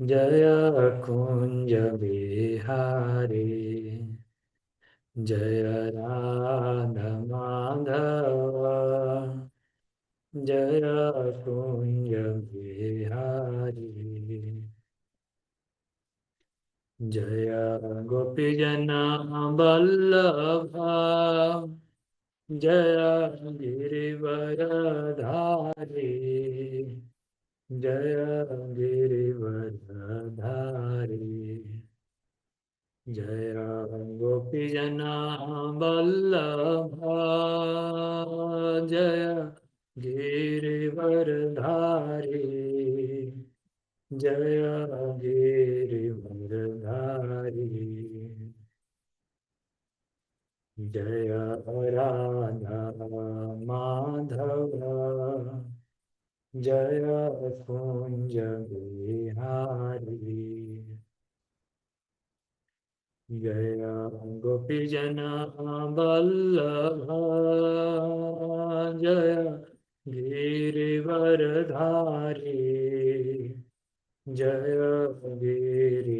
जय कुंज बिहारी जय राधा माधव। जय कुंज बिहारी जय गोपीजन वल्लभ। जय गिरिवरधारी जय गिरिवरधारी जय गोपीजन वल्लभ। जय गिरिवरधारी जय गिरिवरधारी जय राधा माधव। जय कुंज बिहारी जय गोपीजन वल्लभ। जय गिरिवरधारी जय गिरिवरधारी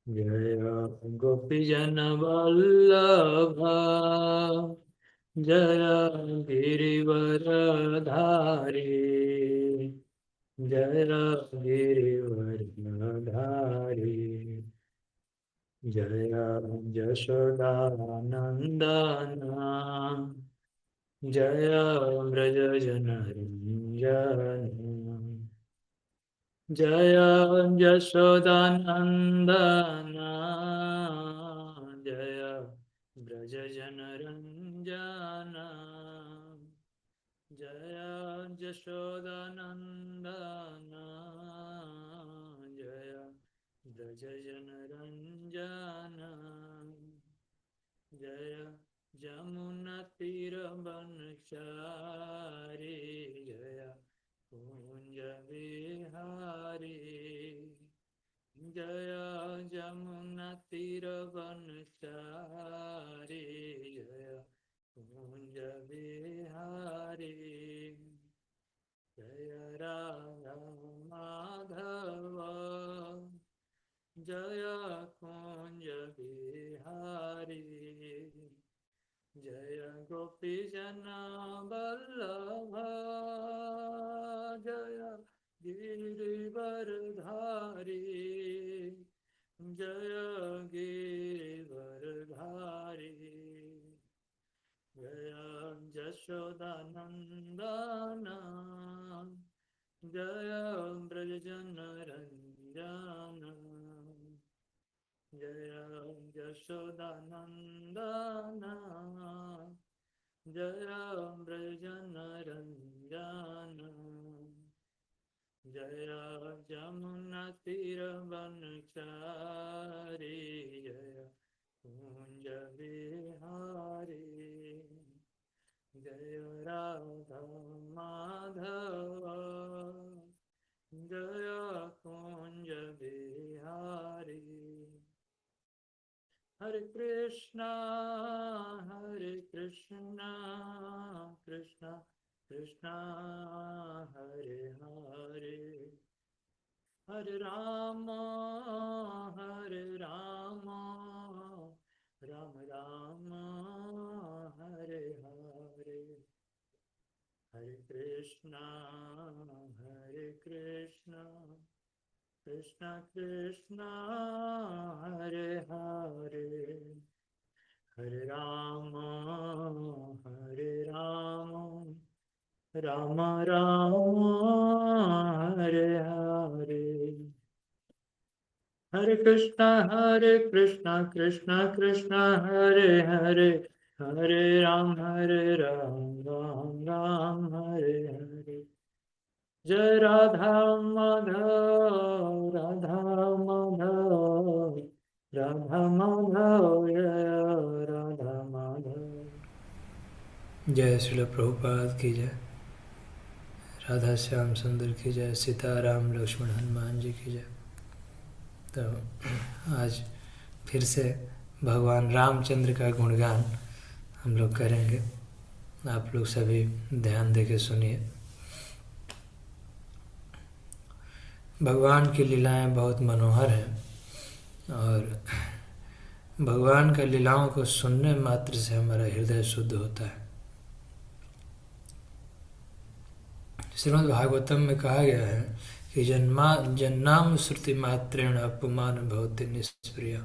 जय गोपीजन वल्लभ। जय गिरिवरधारी जय गिरिवरधारी जय यशोदानंदन जय व्रजजनरञ्जन जय यशोदानंदन जय व्रजजनरञ्जन जय यशोदानंदन जय व्रजजनरञ्जन जय यमुनातीरवनचारी जय कुंज बिहारी जय यमुनातीरवनचारी जय कुंज बिहारी जय राधा माधव। जय कुंज बिहारी जय गोपीजन वल्लभ। जय गिरिवरधारी जय गिरिवरधारी जय यशोदानंदन जय व्रजजनरञ्जन जय यशोदानंदन जय व्रजजनरञ्जन जय यमुनातीरवनचारी जय कुंज बिहारी जय राधा माधव। जय कुंज बिहारी हरे कृष्णा कृष्णा कृष्णा हरे हरे हरे राम राम राम हरे हरे हरे कृष्णा कृष्णा कृष्णा हरे हरे हरे राम राम राम हरे हरे हरे कृष्णा कृष्णा कृष्णा हरे हरे हरे राम राम राम हरे हरे जय राधा माधव राधा माधव जय राधा माधव। जय श्रील प्रभुपाद की जय। राधा श्याम सुंदर की जय। सीताराम लक्ष्मण हनुमान जी की जय। तो आज फिर से भगवान रामचंद्र का गुणगान हम लोग करेंगे। आप लोग सभी ध्यान दे के सुनिए। भगवान की लीलाएं बहुत मनोहर हैं और भगवान का लीलाओं को सुनने मात्र से हमारा हृदय शुद्ध होता है। श्रीमद् भागवतम में कहा गया है कि जन्नाम श्रुति मात्रेण अपमान भवति निष्प्रिय।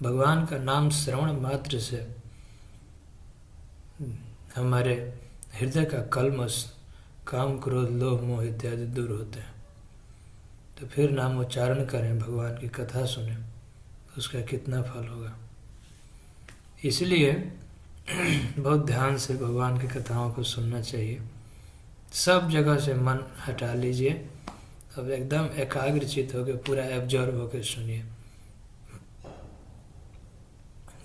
भगवान का नाम श्रवण मात्र से हमारे हृदय का कल्मश, काम, क्रोध, लोभ, मोह इत्यादि दूर होते हैं। तो फिर नाम उच्चारण करें, भगवान की कथा सुने, उसका कितना फल होगा। इसलिए बहुत ध्यान से भगवान की कथाओं को सुनना चाहिए। सब जगह से मन हटा लीजिए, अब एकदम एकाग्रचित होकर पूरा एब्जॉर्ब होकर सुनिए।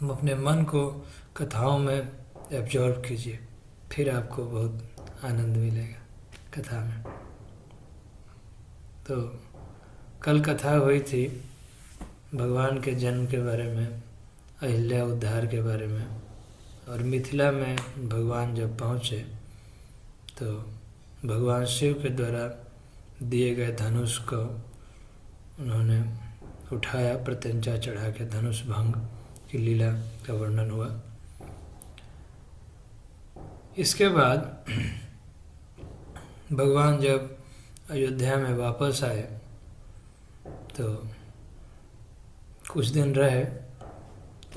अपने मन को कथाओं में एब्जॉर्ब कीजिए, फिर आपको बहुत आनंद मिलेगा कथा में। तो कल कथा हुई थी भगवान के जन्म के बारे में, अहिल्या उद्धार के बारे में, और मिथिला में भगवान जब पहुँचे तो भगवान शिव के द्वारा दिए गए धनुष को उन्होंने उठाया, प्रत्यंचा चढ़ा के धनुष भंग की लीला का वर्णन हुआ। इसके बाद भगवान जब अयोध्या में वापस आए तो कुछ दिन रहे।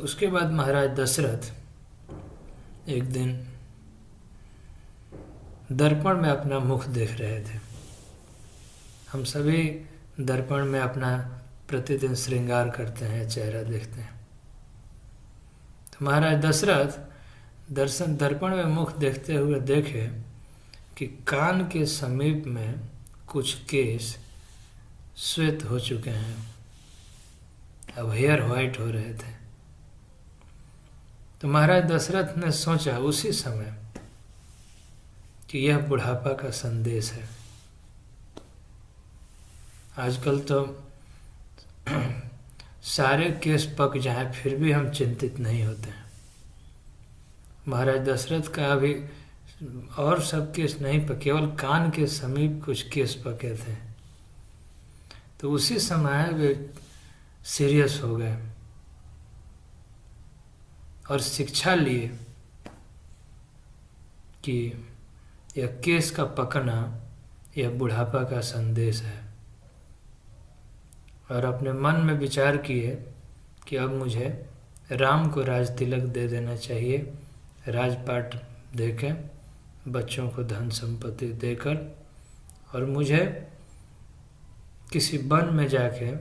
उसके बाद महाराज दशरथ एक दिन दर्पण में अपना मुख देख रहे थे। हम सभी दर्पण में अपना प्रतिदिन श्रृंगार करते हैं, चेहरा देखते हैं। तो महाराज दशरथ दर्पण में मुख देखते हुए देखे कि कान के समीप में कुछ केश श्वेत हो चुके हैं, अब हेयर व्हाइट हो रहे थे। तो महाराज दशरथ ने सोचा उसी समय कि यह बुढ़ापा का संदेश है। आजकल तो सारे केस पक जाएं फिर भी हम चिंतित नहीं होते हैं। महाराज दशरथ का अभी और सब केस नहीं पके, केवल कान के समीप कुछ केस पके थे। तो उसी समय वे सीरियस हो गए और शिक्षा लिए कि यह केस का पकना यह बुढ़ापा का संदेश है, और अपने मन में विचार किए कि अब मुझे राम को राज तिलक दे देना चाहिए, राजपाट देके, बच्चों को धन संपत्ति देकर, और मुझे किसी वन में जाके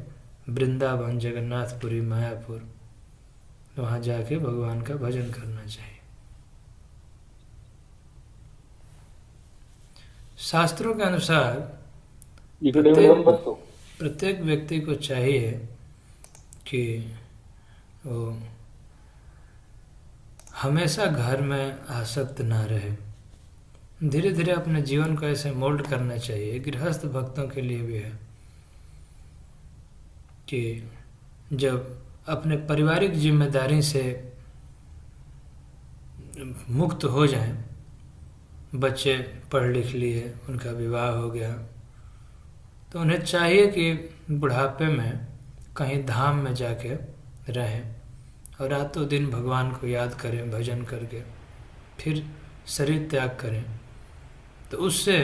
वृंदावन, जगन्नाथपुरी, मायापुर, वहाँ जाके भगवान का भजन करना चाहिए। शास्त्रों के अनुसार प्रत्येक व्यक्ति को चाहिए कि वो हमेशा घर में आसक्त ना रहे। धीरे धीरे अपने जीवन को ऐसे मोल्ड करना चाहिए। गृहस्थ भक्तों के लिए भी है कि जब अपने पारिवारिक जिम्मेदारी से मुक्त हो जाएं, बच्चे पढ़ लिख लिए, उनका विवाह हो गया, तो उन्हें चाहिए कि बुढ़ापे में कहीं धाम में जाके रहें और रातों दिन भगवान को याद करें, भजन करके फिर शरीर त्याग करें। तो उससे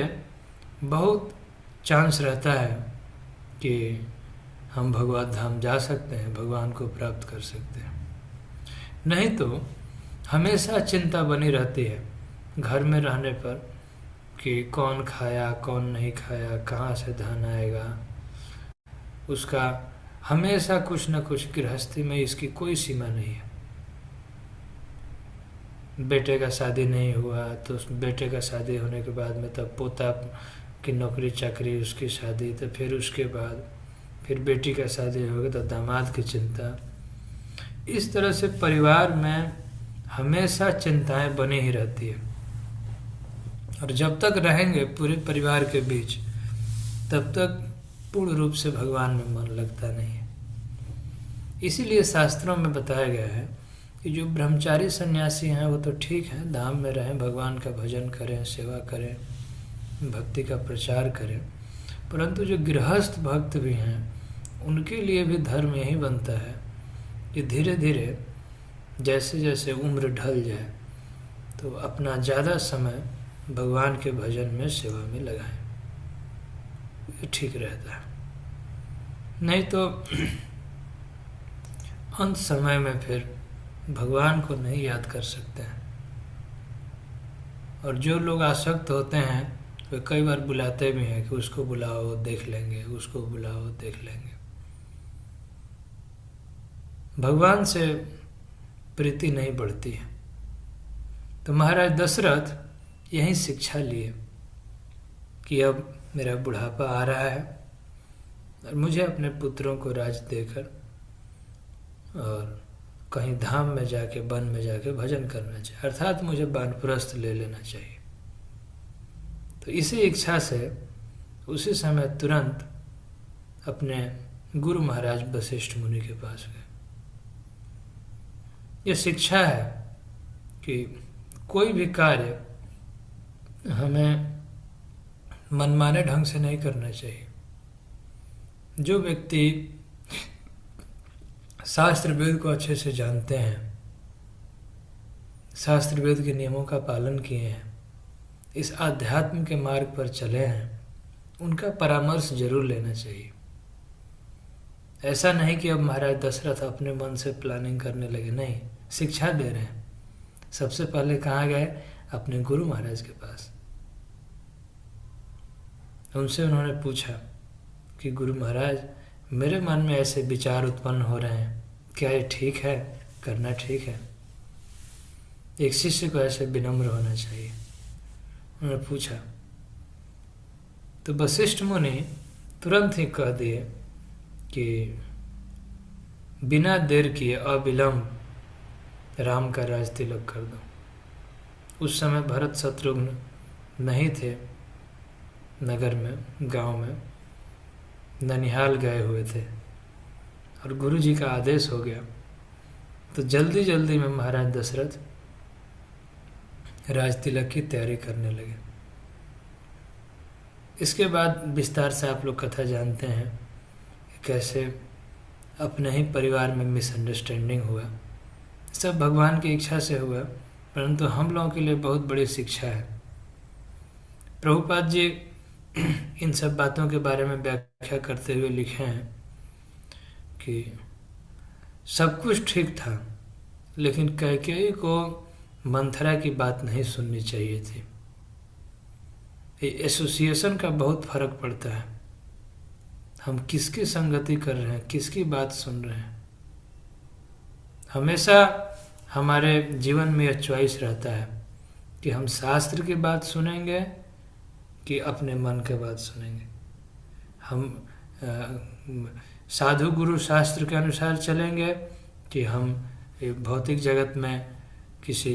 बहुत चांस रहता है कि हम भगवत धाम जा सकते हैं, भगवान को प्राप्त कर सकते हैं। नहीं तो हमेशा चिंता बनी रहती है घर में रहने पर कि कौन खाया, कौन नहीं खाया, कहाँ से धन आएगा। उसका हमेशा कुछ न कुछ, गृहस्थी में इसकी कोई सीमा नहीं है। बेटे का शादी नहीं हुआ तो बेटे का शादी होने के बाद में तब पोता की नौकरी चाकरी, उसकी शादी, तो फिर उसके बाद फिर बेटी का शादी होगा तो दामाद की चिंता। इस तरह से परिवार में हमेशा चिंताएं बनी ही रहती है, और जब तक रहेंगे पूरे परिवार के बीच तब तक पूर्ण रूप से भगवान में मन लगता नहीं है। इसीलिए शास्त्रों में बताया गया है कि जो ब्रह्मचारी सन्यासी हैं वो तो ठीक है, धाम में रहें, भगवान का भजन करें, सेवा करें, भक्ति का प्रचार करें, परंतु जो गृहस्थ भक्त भी हैं उनके लिए भी धर्म यही बनता है कि धीरे धीरे जैसे जैसे उम्र ढल जाए तो अपना ज़्यादा समय भगवान के भजन में, सेवा में लगाएं। ये ठीक रहता है। नहीं तो अंत समय में फिर भगवान को नहीं याद कर सकते हैं। और जो लोग आसक्त होते हैं वे कई बार बुलाते भी हैं कि उसको बुलाओ देख लेंगे, उसको बुलाओ देख लेंगे। भगवान से प्रीति नहीं बढ़ती है। तो महाराज दशरथ यही शिक्षा लिए कि अब मेरा बुढ़ापा आ रहा है और मुझे अपने पुत्रों को राज देकर और कहीं धाम में जाके, वन में जाके भजन करना चाहिए, अर्थात मुझे वानप्रस्थ ले लेना चाहिए। तो इसी इच्छा से उसी समय तुरंत अपने गुरु महाराज वशिष्ठ मुनि के पास गए। यह शिक्षा है कि कोई भी कार्य हमें मनमाने ढंग से नहीं करना चाहिए। जो व्यक्ति शास्त्र वेद को अच्छे से जानते हैं, शास्त्र वेद के नियमों का पालन किए हैं, इस आध्यात्म के मार्ग पर चले हैं, उनका परामर्श जरूर लेना चाहिए। ऐसा नहीं कि अब महाराज दशरथ अपने मन से प्लानिंग करने लगे, नहीं, शिक्षा दे रहे हैं। सबसे पहले कहाँ गए? अपने गुरु महाराज के पास। उनसे उन्होंने पूछा कि गुरु महाराज, मेरे मन में ऐसे विचार उत्पन्न हो रहे हैं, क्या ये ठीक है, करना ठीक है? एक शिष्य को ऐसे विनम्र होना चाहिए। उन्होंने पूछा तो वशिष्ठ मुनि तुरंत ही कह दिए कि बिना देर किए अविलंब राम का राज तिलक कर दो। उस समय भरत शत्रुघ्न नहीं थे नगर में, गांव में, ननिहाल गए हुए थे और गुरु जी का आदेश हो गया। तो जल्दी जल्दी में महाराज दशरथ राज तिलक की तैयारी करने लगे। इसके बाद विस्तार से आप लोग कथा जानते हैं कि कैसे अपने ही परिवार में मिसअंडरस्टैंडिंग हुआ। सब भगवान की इच्छा से हुआ, परंतु हम लोगों के लिए बहुत बड़ी शिक्षा है। प्रभुपाद जी इन सब बातों के बारे में व्याख्या करते हुए लिखे हैं कि सब कुछ ठीक था, लेकिन कैकेयी को मंथरा की बात नहीं सुननी चाहिए थी। ये एसोसिएशन का बहुत फर्क पड़ता है। हम किसकी संगति कर रहे हैं, किसकी बात सुन रहे हैं। हमेशा हमारे जीवन में यह चॉइस रहता है कि हम शास्त्र की बात सुनेंगे कि अपने मन के बात सुनेंगे। हम साधु गुरु शास्त्र के अनुसार चलेंगे कि हम भौतिक जगत में किसी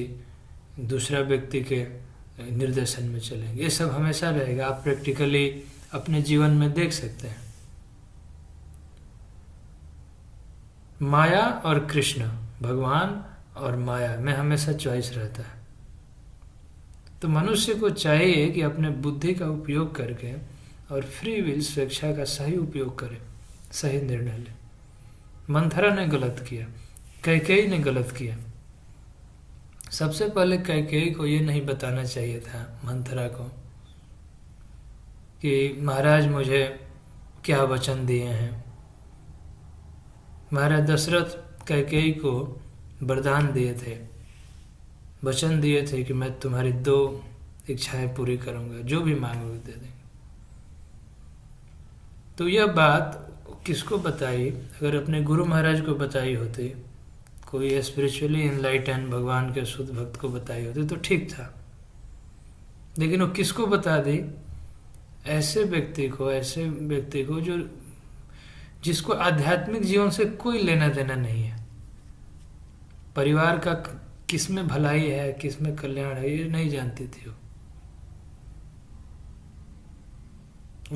दूसरा व्यक्ति के निर्देशन में चलेंगे। ये सब हमेशा रहेगा। आप प्रैक्टिकली अपने जीवन में देख सकते हैं। माया और कृष्ण, भगवान और माया में हमेशा चॉइस रहता है। तो मनुष्य को चाहिए कि अपने बुद्धि का उपयोग करके और फ्री विल, स्वेच्छा का सही उपयोग करे, सही निर्णय ले। मंथरा ने गलत किया, कैकेयी ने गलत किया। सबसे पहले कैकेयी को ये नहीं बताना चाहिए था मंथरा को कि महाराज मुझे क्या वचन दिए हैं। महाराज दशरथ कैकेयी को वरदान दिए थे, वचन दिए थे कि मैं तुम्हारी 2 इच्छाएं पूरी करूंगा, जो भी मांगोगे दे देंगे। तो यह बात किसको बताई? अगर अपने गुरु महाराज को बताई होती, कोई स्पिरिचुअली इनलाइटन भगवान के शुद्ध भक्त को बताई होती तो ठीक था। लेकिन वो किसको बता दी? ऐसे व्यक्ति को जो जिसको आध्यात्मिक जीवन से कोई लेना देना नहीं है। परिवार का किसमें भलाई है, किसमें कल्याण है, ये नहीं जानती थी वो।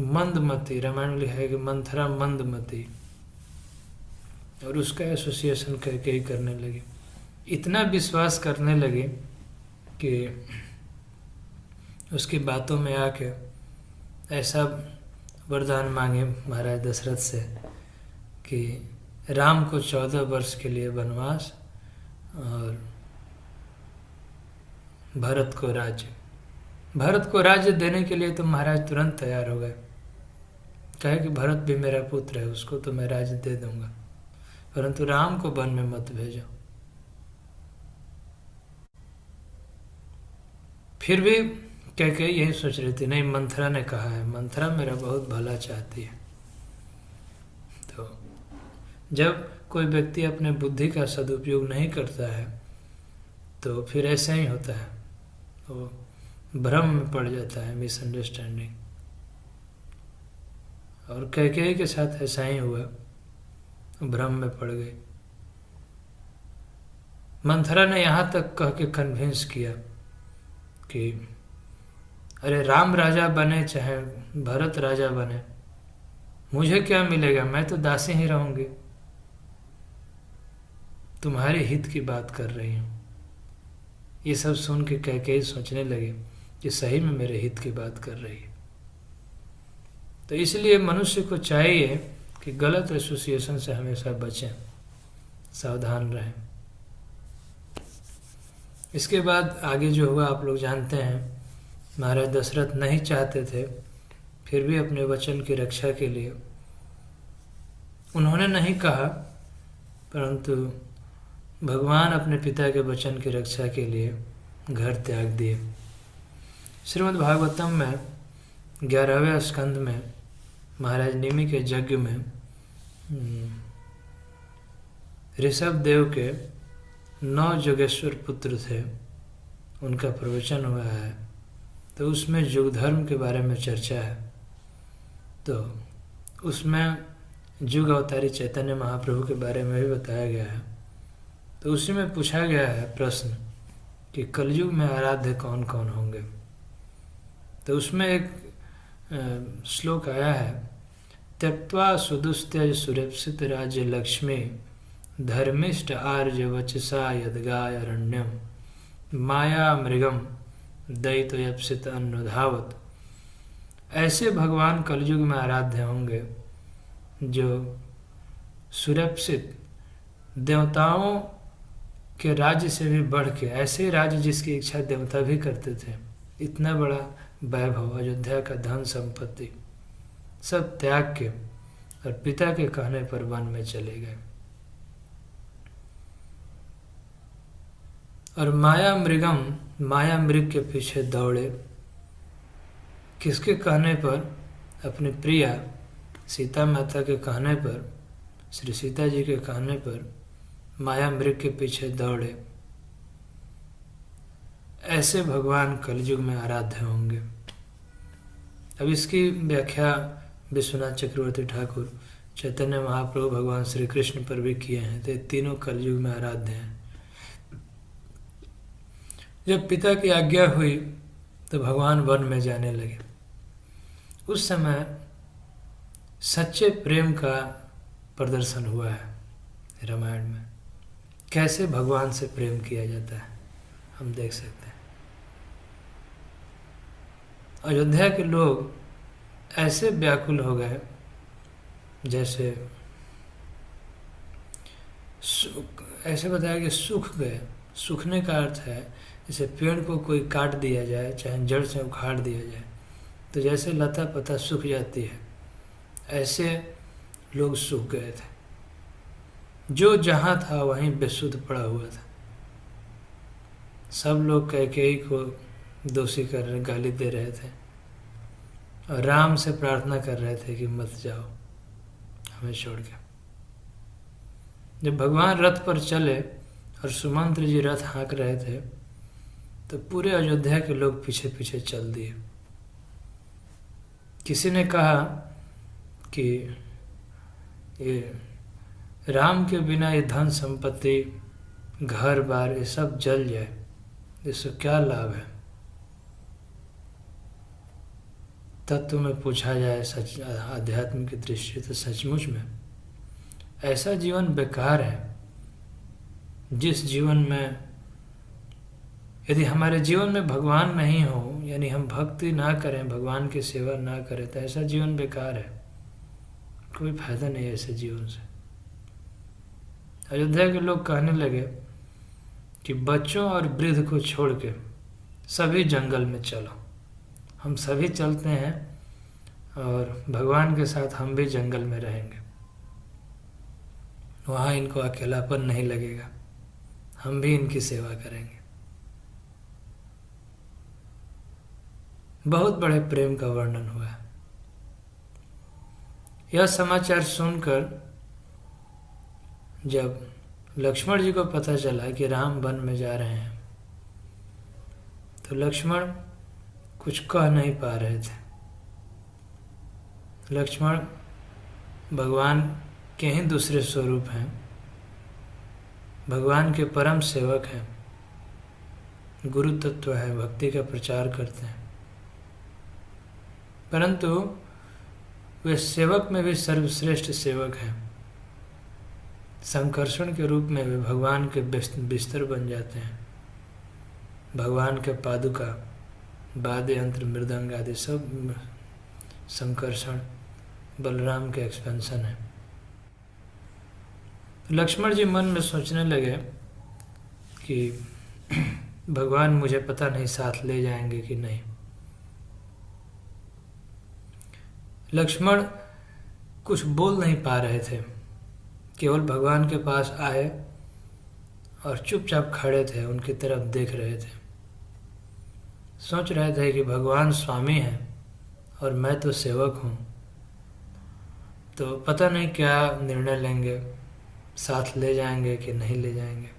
मंदमती, रामायण में लिखा है कि मंथरा मंदमती, और उसका एसोसिएशन करके ही करने लगे। इतना विश्वास करने लगे कि उसकी बातों में आके ऐसा वरदान मांगे महाराज दशरथ से कि राम को 14 वर्ष के लिए वनवास और भरत को राज्य देने के लिए तो महाराज तुरंत तैयार हो गए। कहे कि भरत भी मेरा पुत्र है, उसको तो मैं राज्य दे दूंगा, परंतु राम को वन में मत भेजो। फिर भी कैकेयी यही सोच रही थी, नहीं मंथरा ने कहा है, मंथरा मेरा बहुत भला चाहती है। तो जब कोई व्यक्ति अपने बुद्धि का सदुपयोग नहीं करता है तो फिर ऐसा ही होता है, वो भ्रम में पड़ जाता है, मिसअंडरस्टैंडिंग। और कैकेयी के साथ ऐसा ही हुआ, भ्रम में पड़ गई। मंथरा ने यहाँ तक कह के कन्विंस किया कि अरे राम राजा बने चाहे भरत राजा बने, मुझे क्या मिलेगा, मैं तो दासी ही रहूंगी, तुम्हारे हित की बात कर रही हूँ। ये सब सुन के कैकेयी सोचने लगे कि सही में मेरे हित की बात कर रही है। तो इसलिए मनुष्य को चाहिए कि गलत एसोसिएशन से हमेशा बचें, सावधान रहें। इसके बाद आगे जो हुआ आप लोग जानते हैं। महाराज दशरथ नहीं चाहते थे, फिर भी अपने वचन की रक्षा के लिए उन्होंने नहीं कहा, परंतु भगवान अपने पिता के वचन की रक्षा के लिए घर त्याग दिए। श्रीमद् भागवतम में 11वें स्कंद में महाराज निमि के यज्ञ में ऋषभ देव के 9 जोगेश्वर पुत्र थे, उनका प्रवचन हुआ है। तो उसमें युग धर्म के बारे में चर्चा है। तो उसमें युग अवतारी चैतन्य महाप्रभु के बारे में भी बताया गया है। तो उसी में पूछा गया है प्रश्न कि कलयुग में आराध्य कौन कौन होंगे। तो उसमें एक श्लोक आया है, त्यक्त्वा सुदुस्त्यज सुरेप्सित राज्य लक्ष्मी धर्मिष्ठ आर्य वचसा यदगाय अरण्यम माया मृगम दैतयप्सित अनुधावत। ऐसे भगवान कलयुग में आराध्य होंगे जो सुरक्षित देवताओं के राज्य से भी बढ़ के, ऐसे राज्य जिसकी इच्छा देवता भी करते थे, इतना बड़ा वैभव, अयोध्या का धन संपत्ति सब त्याग के और पिता के कहने पर वन में चले गए। और माया मृग के पीछे दौड़े। किसके कहने पर? अपनी प्रिया सीता माता के कहने पर, श्री सीता जी के कहने पर माया मृग के पीछे दौड़े। ऐसे भगवान कलयुग में आराध्य होंगे। अब इसकी व्याख्या विश्वनाथ चक्रवर्ती ठाकुर चैतन्य महाप्रभु भगवान श्री कृष्ण पर भी किए हैं। तो तीनों कलयुग में आराध्य हैं। जब पिता की आज्ञा हुई तो भगवान वन में जाने लगे। उस समय सच्चे प्रेम का प्रदर्शन हुआ है रामायण में। कैसे भगवान से प्रेम किया जाता है हम देख सकते हैं। अयोध्या के लोग ऐसे व्याकुल हो गए जैसे ऐसे बताया कि सूख गए। सूखने का अर्थ है जैसे पेड़ को कोई काट दिया जाए, चाहे जड़ से उखाड़ दिया जाए, तो जैसे लता पता सूख जाती है, ऐसे लोग सूख गए थे। जो जहाँ था वहीं बेसुध पड़ा हुआ था। सब लोग कैकेयी को दोषी कर रहे, गाली दे रहे थे और राम से प्रार्थना कर रहे थे कि मत जाओ हमें छोड़ के। जब भगवान रथ पर चले और सुमंत्र जी रथ हाँक रहे थे तो पूरे अयोध्या के लोग पीछे पीछे चल दिए। किसी ने कहा कि ये राम के बिना ये धन संपत्ति, घर बार, ये सब जल जाए, इससे क्या लाभ है? तत्व में पूछा जाए सच आध्यात्म की दृष्टि तो सचमुच में ऐसा जीवन बेकार है जिस जीवन में यदि हमारे जीवन में भगवान नहीं हो, यानी हम भक्ति ना करें, भगवान की सेवा ना करें, तो ऐसा जीवन बेकार है, कोई फायदा नहीं है ऐसे जीवन से। अयोध्या के लोग कहने लगे कि बच्चों और वृद्ध को छोड़ के सभी जंगल में चलो। हम सभी चलते हैं और भगवान के साथ हम भी जंगल में रहेंगे, वहाँ इनको अकेलापन नहीं लगेगा, हम भी इनकी सेवा करेंगे। बहुत बड़े प्रेम का वर्णन हुआ है। यह समाचार सुनकर जब लक्ष्मण जी को पता चला कि राम वन में जा रहे हैं, तो लक्ष्मण कुछ कह नहीं पा रहे थे। लक्ष्मण भगवान के ही दूसरे स्वरूप हैं, भगवान के परम सेवक हैं, गुरु तत्व है, भक्ति का प्रचार करते हैं, परंतु वे सेवक में भी सर्वश्रेष्ठ सेवक हैं। संकर्षण के रूप में वे भगवान के बिस्तर बन जाते हैं। भगवान के पादुका, वाद्य यंत्र, मृदंग आदि सब संकर्षण बलराम के एक्सपेंशन है। लक्ष्मण जी मन में सोचने लगे कि भगवान मुझे पता नहीं साथ ले जाएंगे कि नहीं। लक्ष्मण कुछ बोल नहीं पा रहे थे, केवल भगवान के पास आए और चुपचाप खड़े थे, उनकी तरफ देख रहे थे। सोच रहे थे कि भगवान स्वामी हैं और मैं तो सेवक हूँ, तो पता नहीं क्या निर्णय लेंगे, साथ ले जाएंगे कि नहीं ले जाएंगे।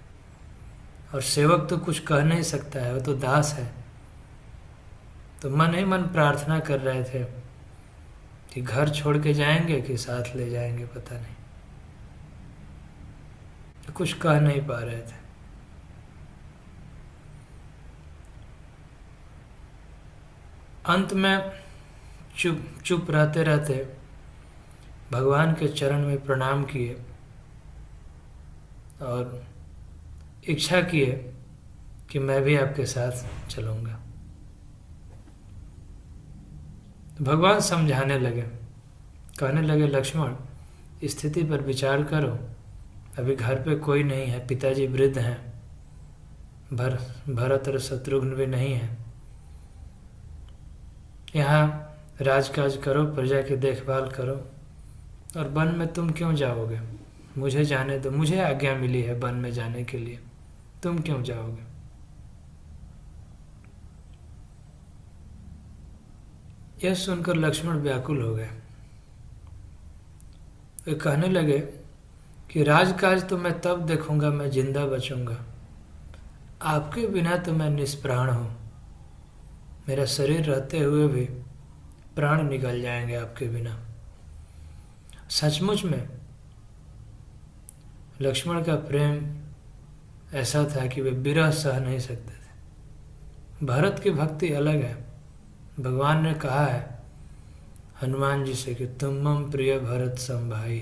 और सेवक तो कुछ कह नहीं सकता है, वो तो दास है। तो मन ही मन प्रार्थना कर रहे थे कि घर छोड़ के जाएंगे कि साथ ले जाएंगे, पता नहीं। तो कुछ कह नहीं पा रहे थे। अंत में चुप रहते रहते भगवान के चरण में प्रणाम किए और इच्छा किए कि मैं भी आपके साथ चलूँगा। भगवान समझाने लगे, कहने लगे लक्ष्मण स्थिति पर विचार करो, अभी घर पे कोई नहीं है, पिताजी वृद्ध हैं, भरत और शत्रुघ्न भी नहीं है, यहाँ राजकाज करो, प्रजा की देखभाल करो, और वन में तुम क्यों जाओगे? मुझे जाने दो, मुझे आज्ञा मिली है वन में जाने के लिए, तुम क्यों जाओगे? यह सुनकर लक्ष्मण व्याकुल हो गए। वे कहने लगे कि राजकाज तो मैं तब देखूंगा मैं जिंदा बचूंगा, आपके बिना तो मैं निष्प्राण हूं, मेरा शरीर रहते हुए भी प्राण निकल जाएंगे आपके बिना। सचमुच में लक्ष्मण का प्रेम ऐसा था कि वे विरह सह नहीं सकते थे। भरत की भक्ति अलग है। भगवान ने कहा है हनुमान जी से कि तुम मम प्रिय भरत सम भाई,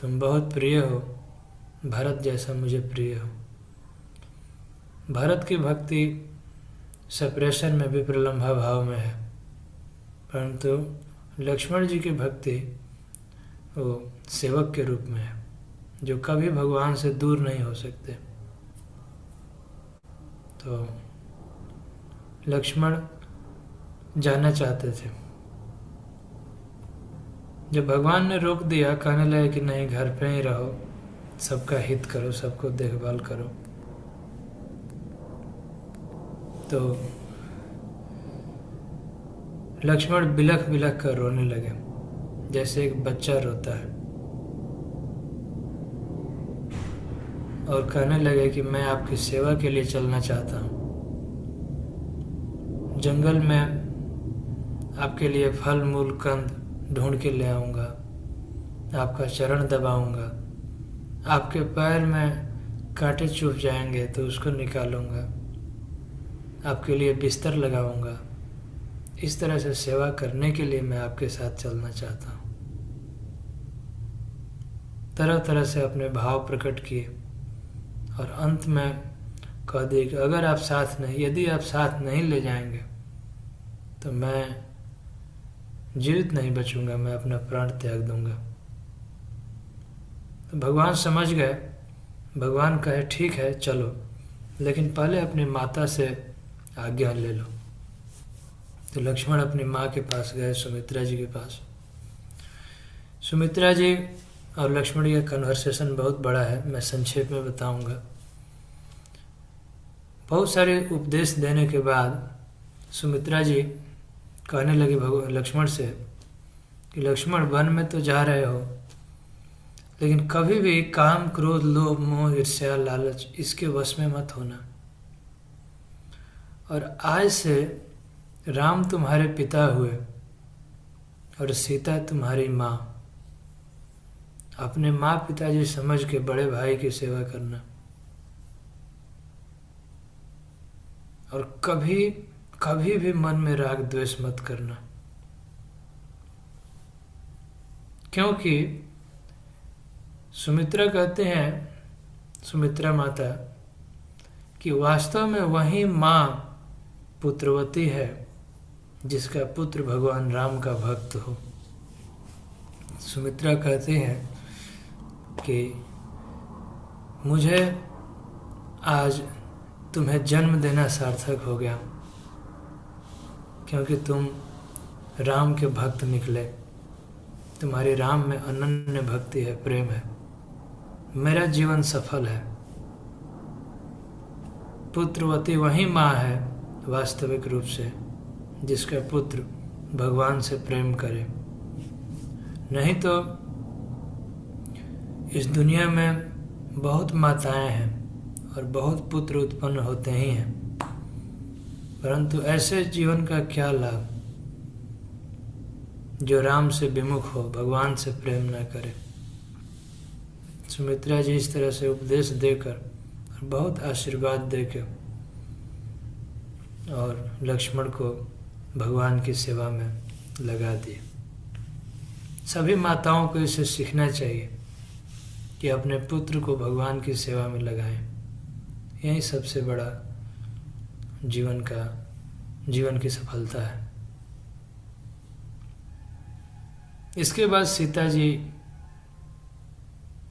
तुम बहुत प्रिय हो, भरत जैसा मुझे प्रिय हो। भरत की भक्ति सेपरेशन में भी प्रलंबा भाव में है, परंतु लक्ष्मण जी की भक्ति वो सेवक के रूप में है, जो कभी भगवान से दूर नहीं हो सकते। तो लक्ष्मण जाना चाहते थे। जब भगवान ने रोक दिया, कहने लगे कि नहीं, घर पे ही रहो, सबका हित करो, सबको देखभाल करो, तो लक्ष्मण बिलख बिलख कर रोने लगे, जैसे एक बच्चा रोता है, और कहने लगे कि मैं आपकी सेवा के लिए चलना चाहता हूँ। जंगल में आपके लिए फल मूल कंद ढूंढ के ले आऊँगा, आपका चरण दबाऊँगा, आपके पैर में कांटे चुभ जाएंगे तो उसको निकालूँगा, आपके लिए बिस्तर लगाऊँगा। इस तरह से सेवा करने के लिए मैं आपके साथ चलना चाहता हूँ। तरह तरह से अपने भाव प्रकट किए और अंत में कह दिए कि अगर आप साथ नहीं, यदि आप साथ नहीं ले जाएंगे तो मैं जीवित नहीं बचूंगा, मैं अपना प्राण त्याग दूंगा। तो भगवान समझ गए। भगवान कहे ठीक है चलो, लेकिन पहले अपनी माता से आज्ञा ले लो। तो लक्ष्मण अपनी माँ के पास गए, सुमित्रा जी के पास। सुमित्रा जी और लक्ष्मण जी का कन्वर्सेशन बहुत बड़ा है, मैं संक्षेप में बताऊंगा। बहुत सारे उपदेश देने के बाद सुमित्रा जी कहने लगी लक्ष्मण से कि लक्ष्मण, वन में तो जा रहे हो, लेकिन कभी भी काम, क्रोध, लोभ, मोह, ईर्ष्या, लालच इसके वश में मत होना। और आज से राम तुम्हारे पिता हुए और सीता तुम्हारी माँ। अपने माँ पिताजी समझ के बड़े भाई की सेवा करना। और कभी कभी भी मन में राग द्वेष मत करना, क्योंकि सुमित्रा कहते हैं, सुमित्रा माता, कि वास्तव में वही माँ पुत्रवती है जिसका पुत्र भगवान राम का भक्त हो। सुमित्रा कहते हैं कि मुझे आज तुम्हें जन्म देना सार्थक हो गया, क्योंकि तुम राम के भक्त निकले। तुम्हारी राम में अनन्य भक्ति है, प्रेम है। मेरा जीवन सफल है। पुत्रवती वही माँ है वास्तविक रूप से जिसका पुत्र भगवान से प्रेम करे। नहीं तो इस दुनिया में बहुत माताएं हैं और बहुत पुत्र उत्पन्न होते ही हैं, परंतु ऐसे जीवन का क्या लाभ जो राम से विमुख हो, भगवान से प्रेम न करे। सुमित्रा जी इस तरह से उपदेश देकर और बहुत आशीर्वाद देकर और लक्ष्मण को भगवान की सेवा में लगा दिए। सभी माताओं को इसे सीखना चाहिए कि अपने पुत्र को भगवान की सेवा में लगाएं। यही सबसे बड़ा जीवन की सफलता है। इसके बाद सीता जी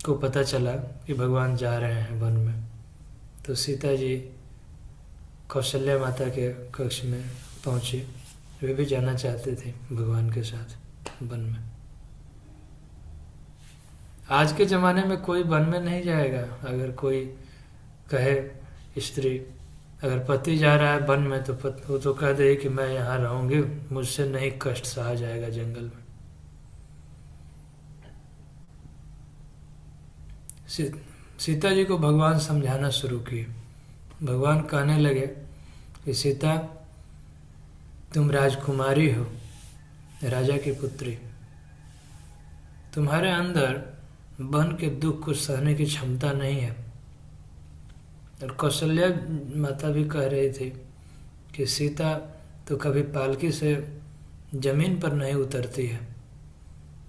को पता चला कि भगवान जा रहे हैं वन में, तो सीता जी कौशल्या माता के कक्ष में पहुँचे। वे भी जाना चाहते थे भगवान के साथ वन में। आज के ज़माने में कोई वन में नहीं जाएगा। अगर कोई कहे, स्त्री अगर पति जा रहा है वन में, तो वो तो कह दे कि मैं यहाँ रहूँगी, मुझसे नहीं कष्ट सहा जाएगा जंगल में। सीता जी को भगवान समझाना शुरू किए। भगवान कहने लगे कि सीता, तुम राजकुमारी हो, राजा की पुत्री। तुम्हारे अंदर वन के दुख को सहने की क्षमता नहीं है। और कौशल्या माता भी कह रही थी कि सीता तो कभी पालकी से जमीन पर नहीं उतरती है,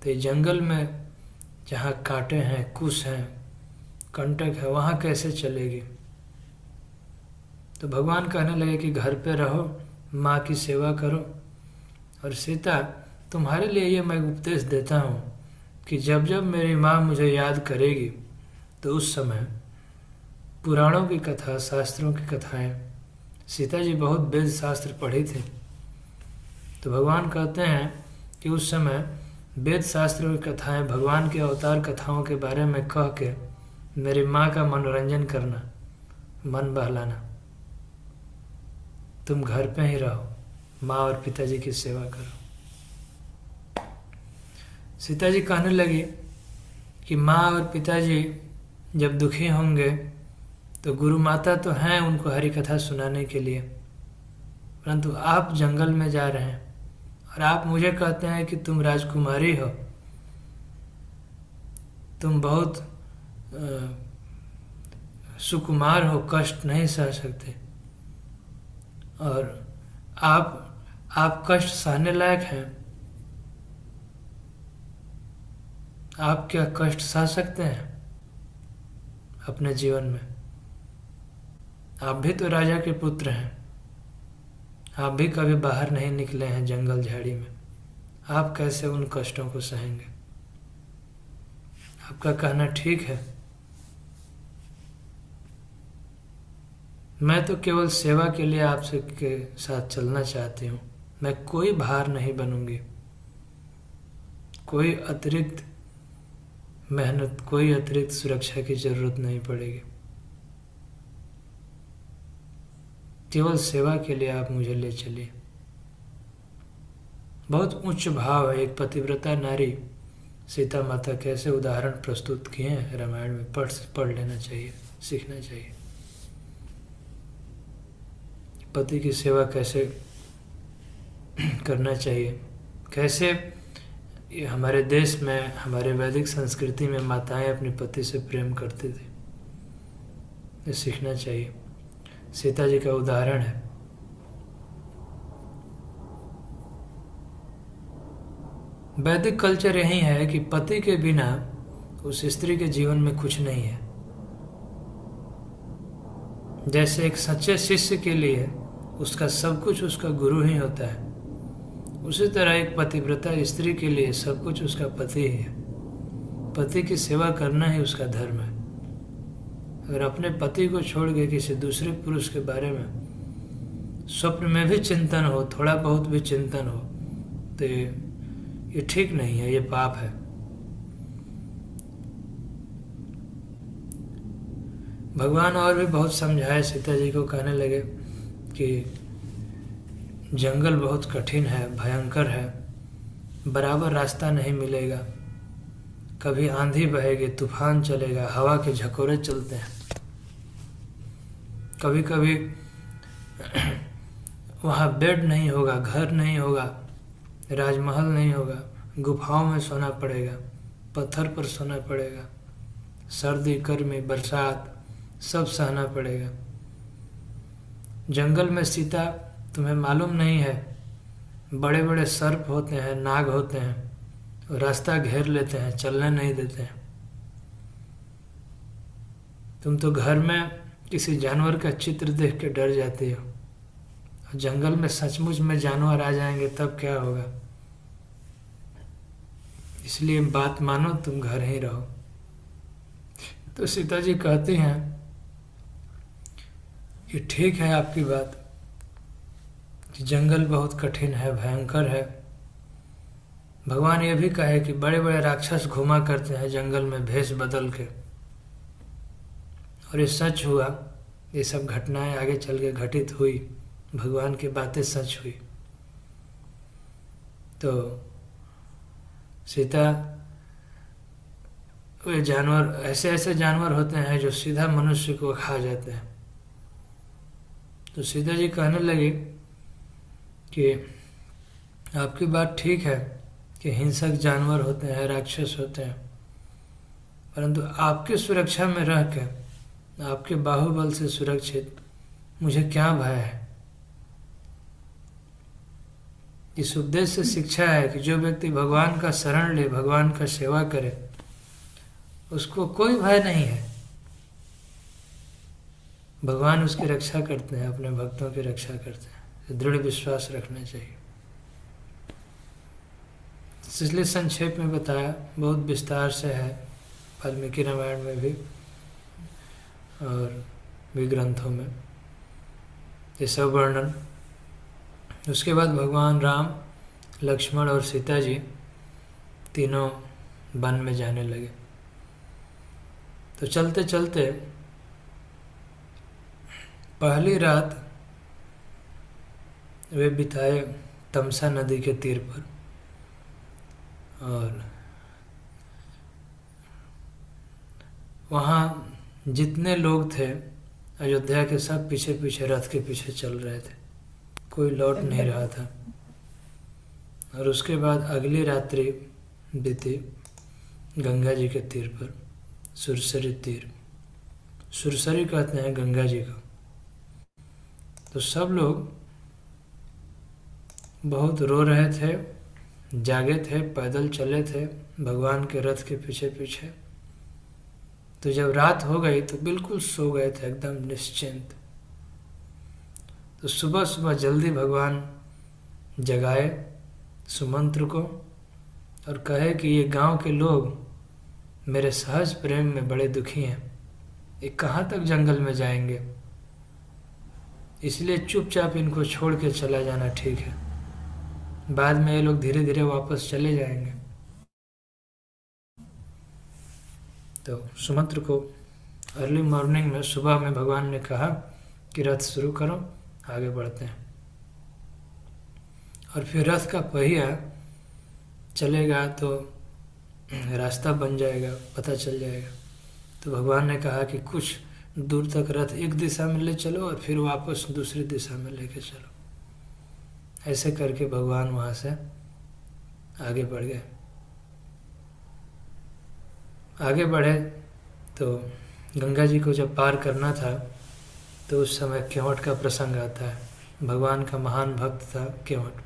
तो ये जंगल में जहाँ कांटे हैं, कुश हैं, कंटक है, वहाँ कैसे चलेगी। तो भगवान कहने लगे कि घर पे रहो, माँ की सेवा करो। और सीता, तुम्हारे लिए ये मैं उपदेश देता हूँ कि जब जब मेरी माँ मुझे याद करेगी तो उस समय पुराणों की कथा, शास्त्रों की कथाएं, सीता जी बहुत वेद शास्त्र पढ़ी थी, तो भगवान कहते हैं कि उस समय वेद शास्त्रों की कथाएं, भगवान के अवतार कथाओं के बारे में कह के मेरी माँ का मनोरंजन करना, मन बहलाना। तुम घर पे ही रहो, माँ और पिताजी की सेवा करो। सीता जी कहने लगी कि माँ और पिताजी जब दुखी होंगे तो गुरु माता तो हैं उनको हरि कथा सुनाने के लिए, परंतु आप जंगल में जा रहे हैं और आप मुझे कहते हैं कि तुम राजकुमारी हो, तुम बहुत सुकुमार हो, कष्ट नहीं सह सकते, और आप कष्ट सहने लायक हैं। आप क्या कष्ट सह सकते हैं अपने जीवन में? आप भी तो राजा के पुत्र हैं, आप भी कभी बाहर नहीं निकले हैं जंगल झाड़ी में, आप कैसे उन कष्टों को सहेंगे? आपका कहना ठीक है। मैं तो केवल सेवा के लिए आपसे के साथ चलना चाहती हूँ। मैं कोई भार नहीं बनूंगी, कोई अतिरिक्त मेहनत, कोई अतिरिक्त सुरक्षा की जरूरत नहीं पड़ेगी। केवल सेवा के लिए आप मुझे ले चलिए। बहुत उच्च भाव है। एक पतिव्रता नारी सीता माता कैसे उदाहरण प्रस्तुत किए हैं रामायण में, पढ़ लेना चाहिए, सीखना चाहिए। पति की सेवा कैसे करना चाहिए, कैसे ये हमारे देश में, हमारे वैदिक संस्कृति में माताएं अपने पति से प्रेम करती थी, ये सीखना चाहिए। सीता जी का उदाहरण है। वैदिक कल्चर यही है कि पति के बिना उस स्त्री के जीवन में कुछ नहीं है। जैसे एक सच्चे शिष्य के लिए उसका सब कुछ उसका गुरु ही होता है, उसी तरह एक पतिव्रता स्त्री के लिए सब कुछ उसका पति ही है। पति की सेवा करना ही उसका धर्म है। अगर अपने पति को छोड़ के किसी दूसरे पुरुष के बारे में स्वप्न में भी चिंतन हो, थोड़ा बहुत भी चिंतन हो, तो ये ठीक नहीं है, ये पाप है। भगवान और भी बहुत समझाए, सीता जी को कहने लगे कि जंगल बहुत कठिन है, भयंकर है, बराबर रास्ता नहीं मिलेगा, कभी आंधी बहेगी, तूफान चलेगा, हवा के झकोरे चलते हैं, कभी कभी वहाँ बेड नहीं होगा, घर नहीं होगा, राजमहल नहीं होगा, गुफाओं में सोना पड़ेगा, पत्थर पर सोना पड़ेगा, सर्दी गर्मी बरसात सब सहना पड़ेगा। जंगल में सीता, तुम्हें मालूम नहीं है, बड़े बड़े सर्प होते हैं, नाग होते हैं, रास्ता घेर लेते हैं, चलने नहीं देते हैं। तुम तो घर में किसी जानवर का चित्र देख के डर जाती हो, जंगल में सचमुच में जानवर आ जाएंगे तब क्या होगा? इसलिए बात मानो, तुम घर ही रहो। तो सीता जी कहती हैं कि ठीक है आपकी बात कि जंगल बहुत कठिन है, भयंकर है। भगवान ये भी कहे कि बड़े बड़े राक्षस घुमा करते हैं जंगल में भेष बदल के, और ये सच हुआ। ये सब घटनाएं आगे चल के घटित हुई, भगवान की बातें सच हुई। तो सीता, वे जानवर, ऐसे ऐसे जानवर होते हैं जो सीधा मनुष्य को खा जाते हैं। तो सीता जी कहने लगी कि आपकी बात ठीक है कि हिंसक जानवर होते हैं, राक्षस होते हैं, परंतु आपकी सुरक्षा में रह के, आपके बाहुबल से सुरक्षित मुझे क्या भय है। इस उपदेश से शिक्षा है कि जो व्यक्ति भगवान का शरण ले, भगवान का सेवा करे, उसको कोई भय नहीं है। भगवान उसकी रक्षा करते हैं, अपने भक्तों की रक्षा करते हैं। दृढ़ विश्वास रखना चाहिए। इसलिए संक्षेप में बताया, बहुत विस्तार से है वाल्मीकि रामायण में भी और भी ग्रंथों में ये सब वर्णन। उसके बाद भगवान राम, लक्ष्मण और सीता जी तीनों वन में जाने लगे। तो चलते चलते पहली रात वे बिताए तमसा नदी के तीर पर, और वहाँ जितने लोग थे अयोध्या के, सब पीछे पीछे रथ के पीछे चल रहे थे, कोई लौट नहीं रहा था। और उसके बाद अगली रात्रि बीती गंगा जी के तीर पर, सुरसरी तीर, सुरसरी कहते हैं गंगा जी को। तो सब लोग बहुत रो रहे थे, जागे थे, पैदल चले थे भगवान के रथ के पीछे पीछे। तो जब रात हो गई तो बिल्कुल सो गए थे, एकदम निश्चिंत, तो सुबह सुबह जल्दी भगवान जगाए सुमंत्र को और कहे कि ये गांव के लोग मेरे सहज प्रेम में बड़े दुखी हैं, ये कहाँ तक जंगल में जाएंगे, इसलिए चुपचाप इनको छोड़ के चला जाना ठीक है, बाद में ये लोग धीरे धीरे वापस चले जाएंगे। तो सुमंत्र को अर्ली मॉर्निंग में, सुबह में भगवान ने कहा कि रथ शुरू करो, आगे बढ़ते हैं। और फिर रथ का पहिया चलेगा तो रास्ता बन जाएगा, पता चल जाएगा। तो भगवान ने कहा कि कुछ दूर तक रथ एक दिशा में ले चलो और फिर वापस दूसरी दिशा में लेके चलो। ऐसे करके भगवान वहाँ से आगे बढ़ गए। आगे बढ़े तो गंगा जी को जब पार करना था तो उस समय केवट का प्रसंग आता है। भगवान का महान भक्त था केवट।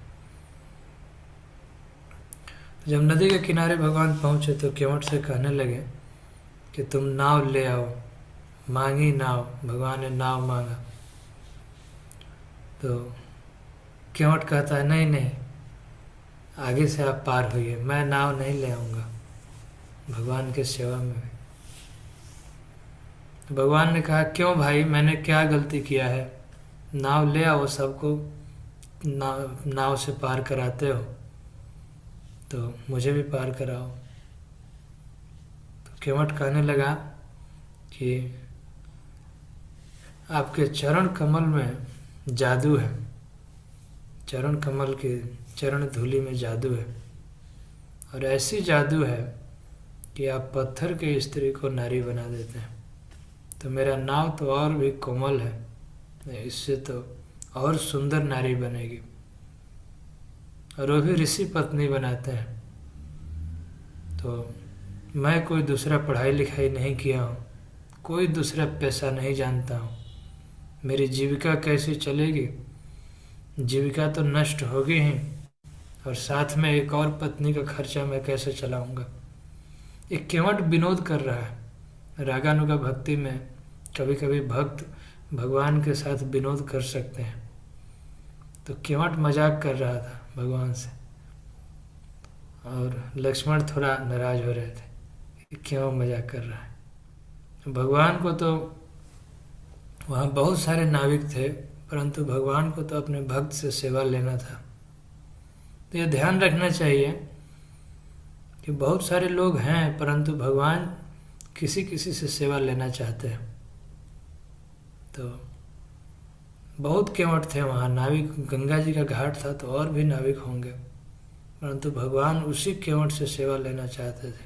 जब नदी के किनारे भगवान पहुँचे तो केवट से कहने लगे कि तुम नाव ले आओ, मांगी नाव। भगवान ने नाव मांगा तो केवट कहता है नहीं नहीं, आगे से आप पार होइए, मैं नाव नहीं ले आऊँगा भगवान के सेवा में। तो भगवान ने कहा क्यों भाई, मैंने क्या गलती किया है, नाव ले आओ, सबको नाव से पार कराते हो तो मुझे भी पार कराओ। तो केवट कहने लगा कि आपके चरण कमल में जादू है, चरण कमल के चरण धूलि में जादू है, और ऐसी जादू है कि आप पत्थर के स्त्री को नारी बना देते हैं। तो मेरा नाव तो और भी कोमल है, इससे तो और सुंदर नारी बनेगी, और वो भी ऋषि पत्नी बनाते हैं। तो मैं कोई दूसरा पढ़ाई लिखाई नहीं किया हूँ, कोई दूसरा पैसा नहीं जानता हूँ, मेरी जीविका कैसे चलेगी, जीविका तो नष्ट होगी ही, और साथ में एक और पत्नी का खर्चा मैं कैसे चलाऊंगा। एक केवट विनोद कर रहा है। रागानुगा भक्ति में कभी कभी भक्त भगवान के साथ विनोद कर सकते हैं। तो केवट मजाक कर रहा था भगवान से, और लक्ष्मण थोड़ा नाराज हो रहे थे कि क्यों मजाक कर रहा है। भगवान को तो वहाँ बहुत सारे नाविक थे, परंतु भगवान को तो अपने भक्त से सेवा लेना था। तो ये ध्यान रखना चाहिए कि बहुत सारे लोग हैं, परंतु भगवान किसी किसी से सेवा लेना चाहते हैं। तो बहुत केवट थे वहाँ, नाविक। गंगा जी का घाट था तो और भी नाविक होंगे, परंतु भगवान उसी केवट से सेवा लेना चाहते थे,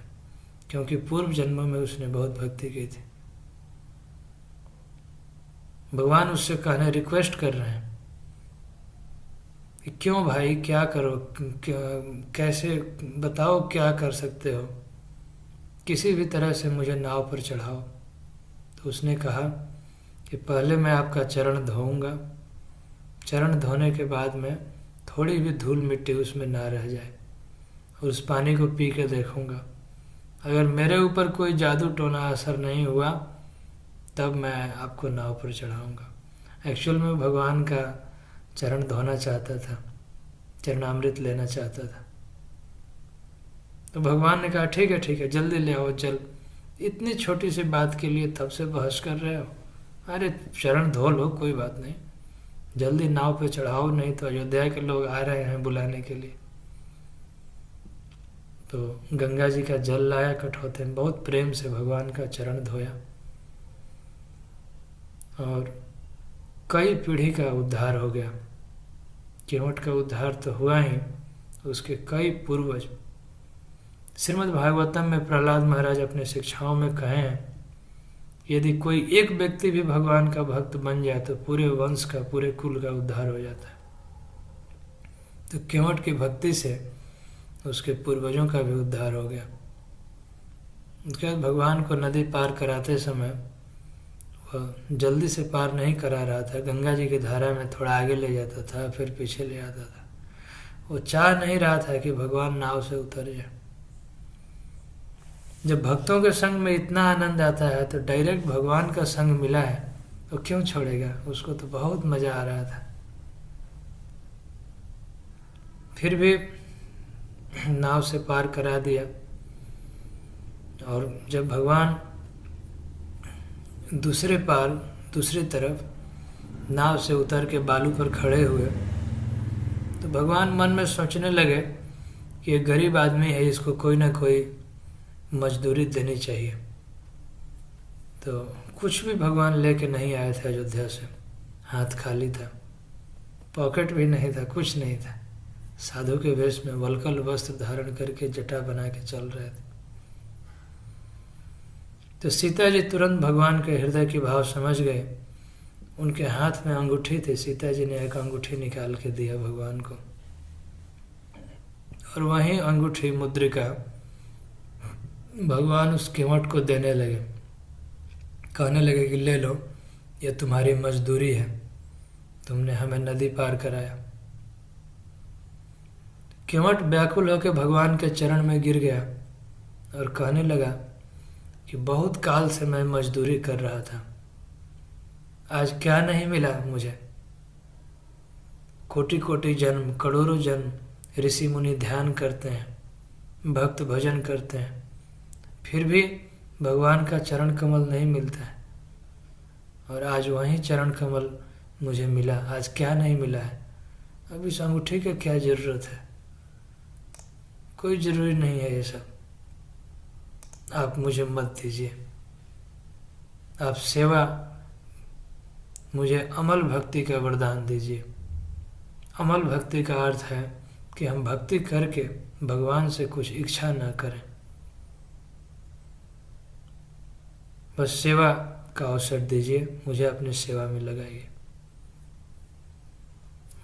क्योंकि पूर्व जन्मों में उसने बहुत भक्ति की थी। भगवान उससे कहने रिक्वेस्ट कर रहे हैं कि क्यों भाई, क्या करो, कैसे बताओ, क्या कर सकते हो, किसी भी तरह से मुझे नाव पर चढ़ाओ। तो उसने कहा कि पहले मैं आपका चरण धोऊंगा, चरण धोने के बाद में थोड़ी भी धूल मिट्टी उसमें ना रह जाए, और उस पानी को पी के देखूंगा। अगर मेरे ऊपर कोई जादू टोना असर नहीं हुआ तब मैं आपको नाव पर चढ़ाऊंगा। एक्चुअल में भगवान का चरण धोना चाहता था, चरणामृत लेना चाहता था। तो भगवान ने कहा ठीक है जल्दी ले आओ जल। इतनी छोटी सी बात के लिए तब से बहस कर रहे हो, अरे चरण धो लो, कोई बात नहीं, जल्दी नाव पे चढ़ाओ, नहीं तो अयोध्या के लोग आ रहे हैं बुलाने के लिए। तो गंगा जी का जल लाया कठौते में, बहुत प्रेम से भगवान का चरण धोया, और कई पीढ़ी का उद्धार हो गया। केवट का उद्धार तो हुआ ही, उसके कई पूर्वज। श्रीमद् भागवतम में प्रहलाद महाराज अपने शिक्षाओं में कहे हैं, यदि कोई एक व्यक्ति भी भगवान का भक्त बन जाए तो पूरे वंश का, पूरे कुल का उद्धार हो जाता है। तो केवट की भक्ति से उसके पूर्वजों का भी उद्धार हो गया। उसके बाद भगवान को नदी पार कराते समय वह जल्दी से पार नहीं करा रहा था, गंगा जी की धारा में थोड़ा आगे ले जाता था, फिर पीछे ले आता था। वो चाह नहीं रहा था कि भगवान नाव से उतर जाए। जब भक्तों के संग में इतना आनंद आता है तो डायरेक्ट भगवान का संग मिला है तो क्यों छोड़ेगा। उसको तो बहुत मजा आ रहा था, फिर भी नाव से पार करा दिया। और जब भगवान दूसरी तरफ नाव से उतर के बालू पर खड़े हुए, तो भगवान मन में सोचने लगे कि ये गरीब आदमी है, इसको कोई ना कोई मजदूरी देनी चाहिए। तो कुछ भी भगवान लेके नहीं आए थे अयोध्या से, हाथ खाली था, पॉकेट भी नहीं था, कुछ नहीं था। साधु के वेश में वल्कल वस्त्र धारण करके जटा बना के चल रहे थे। तो सीता जी तुरंत भगवान के हृदय की भाव समझ गए। उनके हाथ में अंगूठी थी, सीता जी ने एक अंगूठी निकाल के दिया भगवान को, और वही अंगूठी मुद्रिका भगवान उस केवट को देने लगे। कहने लगे कि ले लो, ये तुम्हारी मजदूरी है, तुमने हमें नदी पार कराया। केवट व्याकुल होकर भगवान के चरण में गिर गया और कहने लगा कि बहुत काल से मैं मजदूरी कर रहा था, आज क्या नहीं मिला मुझे। कोटि कोटि जन्म, करोड़ों जन्म ऋषि मुनि ध्यान करते हैं, भक्त भजन करते हैं, फिर भी भगवान का चरण कमल नहीं मिलता है, और आज वही चरण कमल मुझे मिला। आज क्या नहीं मिला है? अब इस अंगूठी की क्या ज़रूरत है? कोई ज़रूरी नहीं है ये सब, आप मुझे मत दीजिए। आप सेवा, मुझे अमल भक्ति का वरदान दीजिए। अमल भक्ति का अर्थ है कि हम भक्ति करके भगवान से कुछ इच्छा न करें, बस सेवा का अवसर दीजिए, मुझे अपनी सेवा में लगाइए।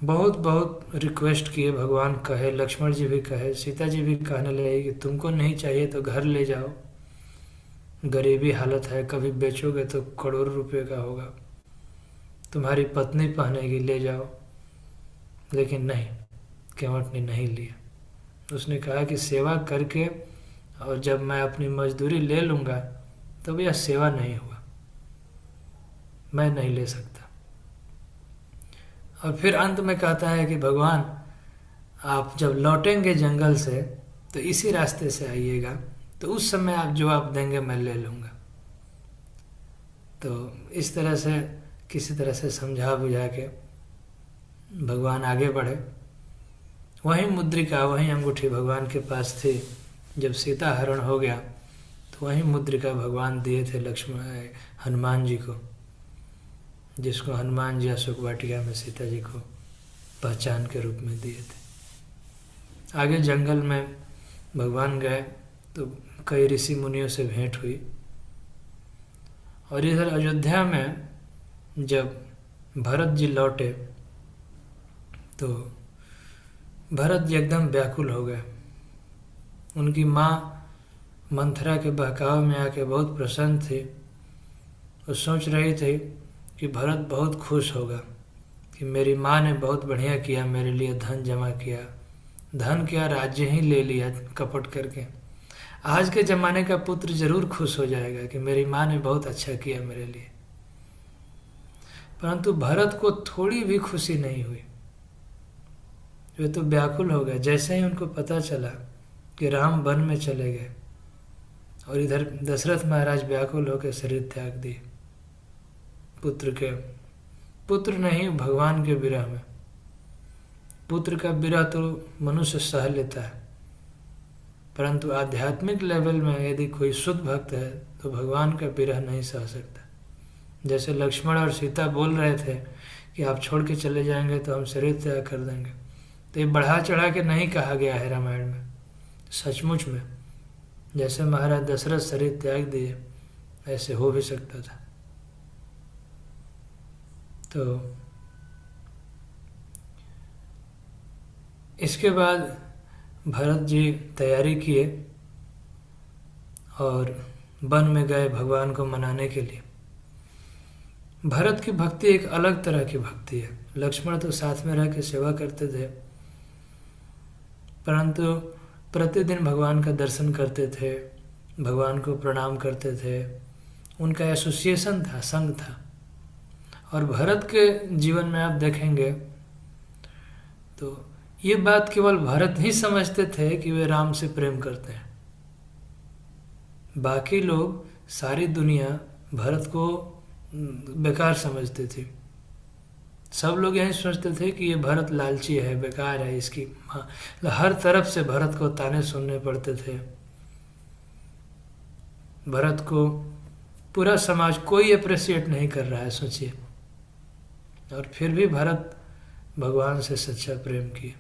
बहुत बहुत रिक्वेस्ट किए भगवान, कहे, लक्ष्मण जी भी कहे, सीता जी भी कहने लगे कि तुमको नहीं चाहिए तो घर ले जाओ, गरीबी हालत है, कभी बेचोगे तो करोड़ों रुपए का होगा, तुम्हारी पत्नी पहनेगी, ले जाओ। लेकिन नहीं, केवट ने नहीं लिया। उसने कहा कि सेवा करके और जब मैं अपनी मजदूरी ले लूँगा तब यह सेवा नहीं हुआ, मैं नहीं ले सकता। और फिर अंत में कहता है कि भगवान, आप जब लौटेंगे जंगल से तो इसी रास्ते से आइएगा, तो उस समय आप जो आप देंगे मैं ले लूँगा। तो इस तरह से किसी तरह से समझा बुझा के भगवान आगे बढ़े। वही मुद्रिका, वही अंगूठी भगवान के पास थी। जब सीता हरण हो गया तो वही मुद्रिका भगवान दिए थे हनुमान जी को, जिसको हनुमान जी अशोक वाटिका में सीता जी को पहचान के रूप में दिए थे। आगे जंगल में भगवान गए तो कई ऋषि मुनियों से भेंट हुई। और इधर अयोध्या में जब भरत जी लौटे तो भरत जी एकदम व्याकुल हो गए। उनकी माँ मंथरा के बहकाव में आके बहुत प्रसन्न थी। वो सोच रही थी कि भरत बहुत खुश होगा कि मेरी माँ ने बहुत बढ़िया किया, मेरे लिए धन जमा किया, धन क्या राज्य ही ले लिया कपट करके। आज के ज़माने का पुत्र जरूर खुश हो जाएगा कि मेरी माँ ने बहुत अच्छा किया मेरे लिए। परंतु भरत को थोड़ी भी खुशी नहीं हुई। वे तो व्याकुल हो गए जैसे ही उनको पता चला कि राम वन में चले गए। और इधर दशरथ महाराज व्याकुल होकर शरीर त्याग दिए पुत्र नहीं, भगवान के विरह में। पुत्र का विरह तो मनुष्य सह लेता है, परंतु आध्यात्मिक लेवल में यदि कोई शुद्ध भक्त है तो भगवान का विरह नहीं सह सकता। जैसे लक्ष्मण और सीता बोल रहे थे कि आप छोड़ के चले जाएंगे तो हम शरीर त्याग कर देंगे, तो ये बढ़ा चढ़ा के नहीं कहा गया है रामायण में। सचमुच में जैसे महाराज दशरथ शरीर त्याग दिए ऐसे हो भी सकता था। तो इसके बाद भरत जी तैयारी किए और वन में गए भगवान को मनाने के लिए। भरत की भक्ति एक अलग तरह की भक्ति है। लक्ष्मण तो साथ में रह के सेवा करते थे, परंतु प्रतिदिन भगवान का दर्शन करते थे, भगवान को प्रणाम करते थे, उनका एसोसिएशन था, संग था। और भरत के जीवन में आप देखेंगे तो ये बात केवल भरत ही समझते थे कि वे राम से प्रेम करते हैं। बाकी लोग, सारी दुनिया भरत को बेकार समझते थे। सब लोग यही सोचते थे कि ये भरत लालची है, बेकार है, इसकी हर तरफ से भरत को ताने सुनने पड़ते थे। भरत को पूरा समाज कोई अप्रिशिएट नहीं कर रहा है, सोचिए। और फिर भी भरत भगवान से सच्चा प्रेम किए।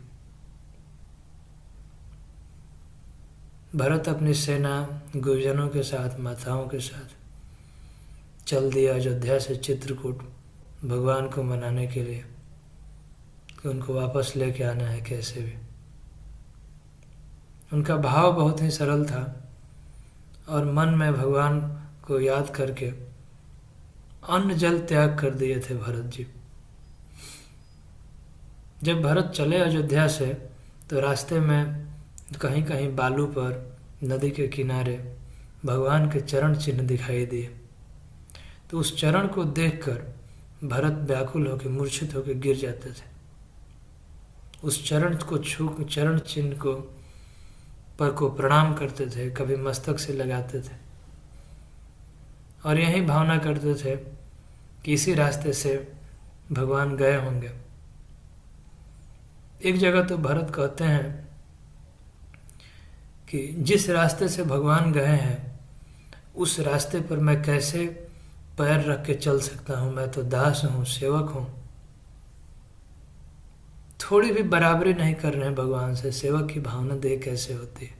भरत अपनी सेना, गुरुजनों के साथ, माताओं के साथ चल दिया अयोध्या से चित्रकूट, भगवान को मनाने के लिए कि उनको वापस लेके आना है कैसे भी। उनका भाव बहुत ही सरल था और मन में भगवान को याद करके अन्न जल त्याग कर दिए थे भरत जी। जब भरत चले अयोध्या से तो रास्ते में कहीं कहीं बालू पर, नदी के किनारे भगवान के चरण चिन्ह दिखाई दिए। तो उस चरण को देखकर भरत व्याकुल होकर, मूर्छित होकर गिर जाते थे। उस चरण को छू, चरण चिन्ह को पर को प्रणाम करते थे, कभी मस्तक से लगाते थे और यही भावना करते थे कि इसी रास्ते से भगवान गए होंगे। एक जगह तो भरत कहते हैं कि जिस रास्ते से भगवान गए हैं उस रास्ते पर मैं कैसे पैर रख के चल सकता हूं, मैं तो दास हूं, सेवक हूं। थोड़ी भी बराबरी नहीं कर रहे हैं भगवान से, सेवक की भावना देह कैसे होती है।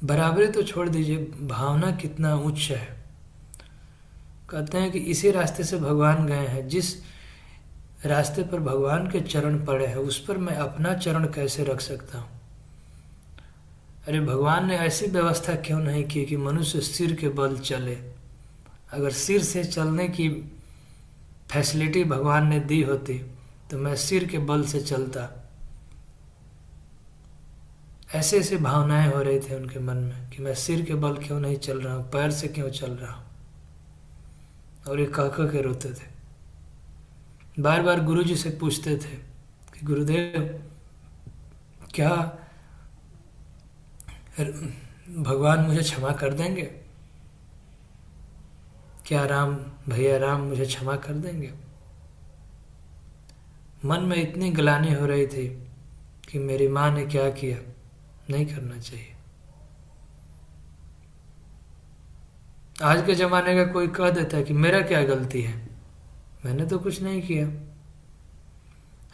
बराबरी तो छोड़ दीजिए, भावना कितना उच्च है। कहते हैं कि इसी रास्ते से भगवान गए हैं, जिस रास्ते पर भगवान के चरण पड़े हैं उस पर मैं अपना चरण कैसे रख सकता हूं। अरे भगवान ने ऐसी व्यवस्था क्यों नहीं की कि मनुष्य सिर के बल चले। अगर सिर से चलने की फैसिलिटी भगवान ने दी होती तो मैं सिर के बल से चलता। ऐसे ऐसे भावनाएं हो रही थी उनके मन में कि मैं सिर के बल क्यों नहीं चल रहा हूं, पैर से क्यों चल रहा हूं। और ये कह के रोते थे। बार बार गुरु जी से पूछते थे कि गुरुदेव, क्या भगवान मुझे क्षमा कर देंगे? क्या भैया राम मुझे क्षमा कर देंगे? मन में इतनी ग्लानि हो रही थी कि मेरी माँ ने क्या किया, नहीं करना चाहिए। आज के ज़माने का कोई कह देता है कि मेरा क्या गलती है, मैंने तो कुछ नहीं किया।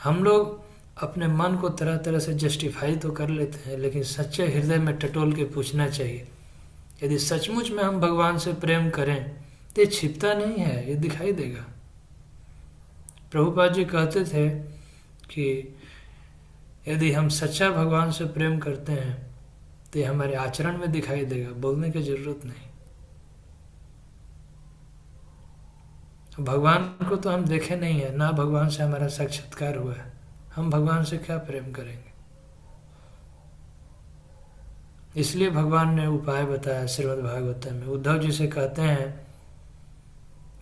हम लोग अपने मन को तरह तरह से जस्टिफाई तो कर लेते हैं, लेकिन सच्चे हृदय में टटोल के पूछना चाहिए। यदि सचमुच में हम भगवान से प्रेम करें तो ये छिपता नहीं है, ये दिखाई देगा। प्रभुपाद जी कहते थे कि यदि हम सच्चा भगवान से प्रेम करते हैं तो ये हमारे आचरण में दिखाई देगा, बोलने की जरूरत नहीं। भगवान को तो हम देखे नहीं है, ना भगवान से हमारा साक्षात्कार हुआ है, हम भगवान से क्या प्रेम करेंगे। इसलिए भगवान ने उपाय बताया श्रीमद् भागवतम में। उद्धव जी से कहते हैं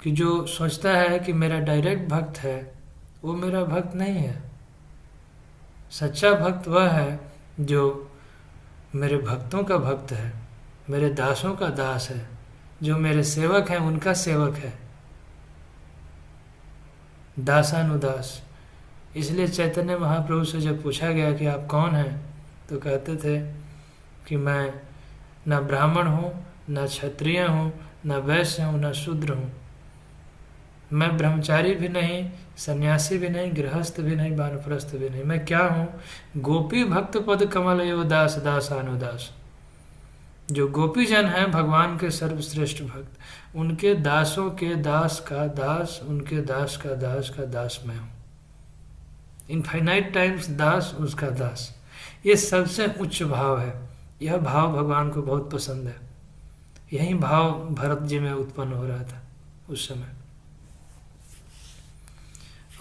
कि जो सोचता है कि मेरा डायरेक्ट भक्त है वो मेरा भक्त नहीं है। सच्चा भक्त वह है जो मेरे भक्तों का भक्त है, मेरे दासों का दास है, जो मेरे सेवक हैं उनका सेवक है, दासानुदास। इसलिए चैतन्य महाप्रभु से जब पूछा गया कि आप कौन हैं तो कहते थे कि मैं न ब्राह्मण हूँ, न क्षत्रिय हूँ, न वैश्य हूँ, न शूद्र हूँ। मैं ब्रह्मचारी भी नहीं, सन्यासी भी नहीं, गृहस्थ भी नहीं, वानप्रस्थ भी नहीं। मैं क्या हूँ? गोपी भक्त पद कमल यो दास दासानुदास। जो गोपी जन हैं भगवान के सर्वश्रेष्ठ भक्त, उनके दासों के दास का दास, उनके दास का दास का दास मैं हूँ। इनफाइनाइट टाइम्स दास, उसका दास। ये सबसे उच्च भाव है। यह भाव भगवान को बहुत पसंद है। यही भाव भरत जी में उत्पन्न हो रहा था उस समय।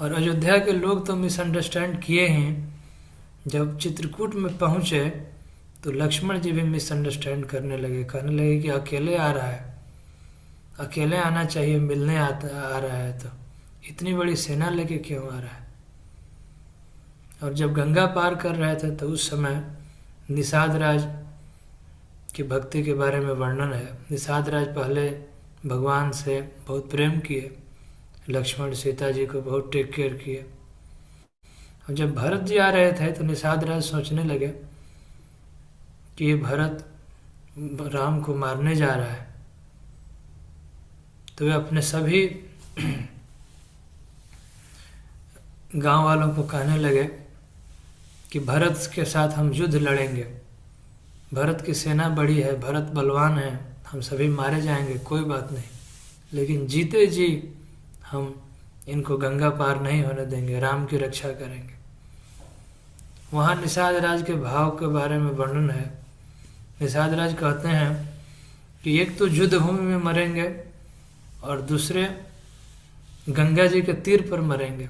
और अयोध्या के लोग तो मिसअंडरस्टैंड किए हैं। जब चित्रकूट में पहुंचे तो लक्ष्मण जी भी मिसअंडरस्टैंड करने लगे, कहने लगे कि अकेले आ रहा है, अकेले आना चाहिए, मिलने आ रहा है, तो इतनी बड़ी सेना लेके क्यों आ रहा है। और जब गंगा पार कर रहे थे तो उस समय निषाद राज की भक्ति के बारे में वर्णन है। निषाद राज पहले भगवान से बहुत प्रेम किए, लक्ष्मण सीता जी को बहुत टेक केयर किए। और जब भरत जी आ रहे थे तो निषाद राज सोचने लगे कि ये भरत राम को मारने जा रहा है, तो वे अपने सभी गांव वालों को कहने लगे कि भरत के साथ हम युद्ध लड़ेंगे, भरत की सेना बड़ी है, भरत बलवान है, हम सभी मारे जाएंगे, कोई बात नहीं, लेकिन जीते जी हम इनको गंगा पार नहीं होने देंगे, राम की रक्षा करेंगे। वहाँ निषाद राज के भाव के बारे में वर्णन है। निषाद राज कहते हैं कि एक तो युद्ध भूमि में मरेंगे और दूसरे गंगा जी के तीर पर मरेंगे,